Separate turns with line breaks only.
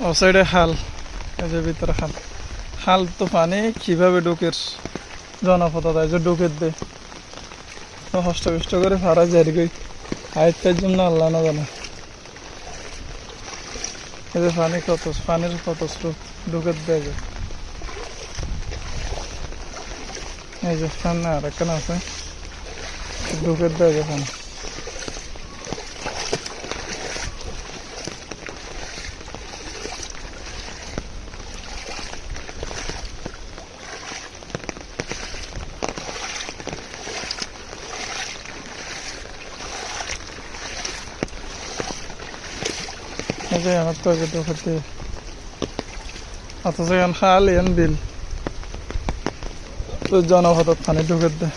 ও সাইডে খাল, এই যে ভিতরে খাল। খাল তো পানি কিভাবে ঢুকের জনপদ এই যে ঢুকের দে কষ্ট কষ্ট করে ফারা যায় গই আয়ত্তের জন্য আল্লাহ না জানে। এই যে পানির কত স্রোত ঢুকের দেয় যে। এই যে সামনে আর একটা আছে ঢুকের দেয় যে পানি। এই যে আমার তো ঢুকের দিয়ে অথচ এখন খাল এন বিল তো জনপদ পানি ঢুকের দেয়।